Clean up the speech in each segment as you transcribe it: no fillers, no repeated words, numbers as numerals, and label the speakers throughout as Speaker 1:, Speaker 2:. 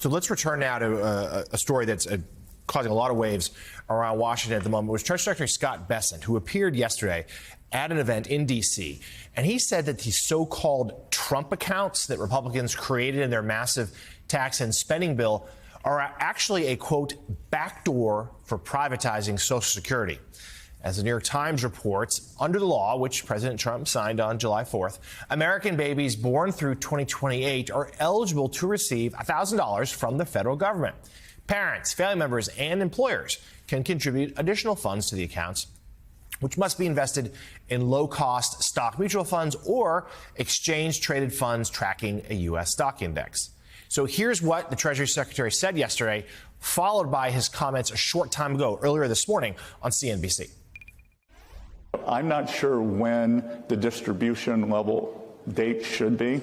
Speaker 1: So let's return now to a story that's causing a lot of waves around Washington at the moment. It was Treasury Secretary Scott Bessent, who appeared yesterday at an event in D.C., and he said that these so-called Trump accounts that Republicans created in their massive tax and spending bill are actually a, quote, backdoor for privatizing Social Security. As the New York Times reports, under the law, which President Trump signed on July 4th, American babies born through 2028 are eligible to receive $1,000 from the federal government. Parents, family members, and employers can contribute additional funds to the accounts, which must be invested in low-cost stock mutual funds or exchange-traded funds tracking a U.S. stock index. So here's what the Treasury Secretary said yesterday, followed by his comments a short time ago, earlier this morning on CNBC.
Speaker 2: I'm not sure when the distribution level date should be,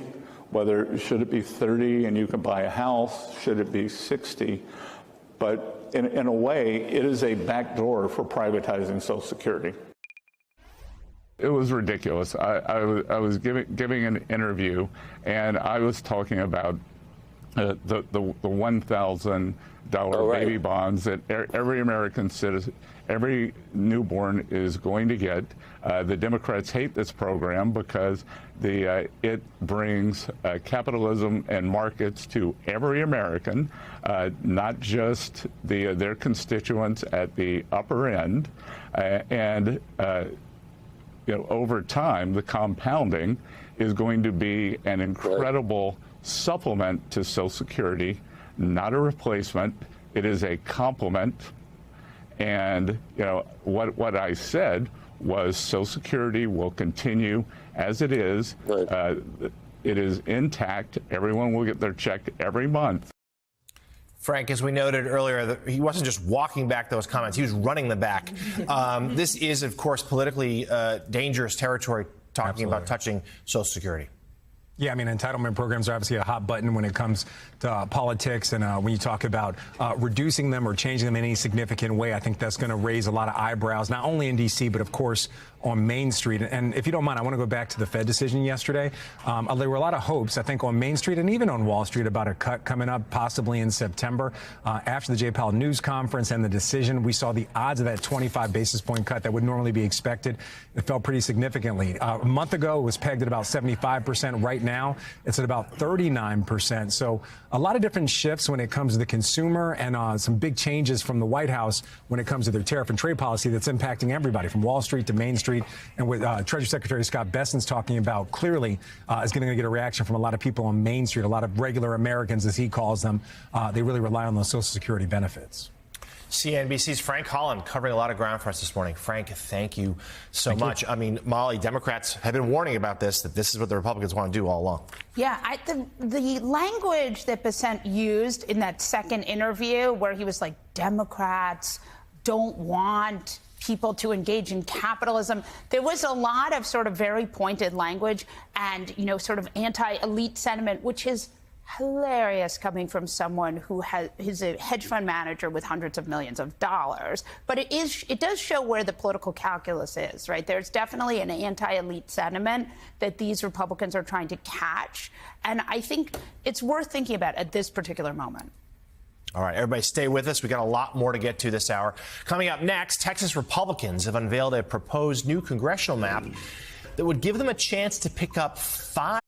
Speaker 2: should it be 30 and you can buy a house, should it be 60, but in a way, it is a backdoor for privatizing Social Security.
Speaker 3: It was ridiculous. I was giving an interview, and I was talking about the $1,000 baby bonds that every American citizen, every newborn is going to get. The Democrats hate this program because it brings capitalism and markets to every American, not just their constituents at the upper end, over time, the compounding is going to be an incredible supplement to Social Security, not a replacement. It is a complement. And, what I said was Social Security will continue as it is. Right. It is intact. Everyone will get their check every month.
Speaker 1: Frank, as we noted earlier, he wasn't just walking back those comments, he was running them back. This is, of course, politically dangerous territory, talking about touching Social Security.
Speaker 4: Yeah, I mean, entitlement programs are obviously a hot button when it comes to politics. And when you talk about reducing them or changing them in any significant way, I think that's going to raise a lot of eyebrows, not only in D.C., but, of course, on Main Street. And if you don't mind, I want to go back to the Fed decision yesterday. There were a lot of hopes, I think, on Main Street and even on Wall Street about a cut coming up possibly in September. After the Jay Powell news conference and the decision, we saw the odds of that 25 basis point cut that would normally be expected. It fell pretty significantly. A month ago, it was pegged at about 75%. Right now, it's at about 39%. So a lot of different shifts when it comes to the consumer and some big changes from the White House when it comes to their tariff and trade policy that's impacting everybody from Wall Street to Main Street. And what Treasury Secretary Scott Bessent's talking about clearly is going to get a reaction from a lot of people on Main Street, a lot of regular Americans, as he calls them. They really rely on those Social Security benefits.
Speaker 1: CNBC's Frank Holland covering a lot of ground for us this morning. Frank, thank you so much. I mean, Molly, Democrats have been warning about this, that this is what the Republicans want to do all along.
Speaker 5: Yeah, the language that Bessent used in that second interview where he was like, Democrats don't want people to engage in capitalism. There was a lot of sort of very pointed language and, sort of anti-elite sentiment, which is hilarious coming from someone who is a hedge fund manager with hundreds of millions of dollars. But it does show where the political calculus is, right? There's definitely an anti-elite sentiment that these Republicans are trying to catch. And I think it's worth thinking about at this particular moment.
Speaker 1: All right, everybody stay with us. We got a lot more to get to this hour. Coming up next, Texas Republicans have unveiled a proposed new congressional map that would give them a chance to pick up 5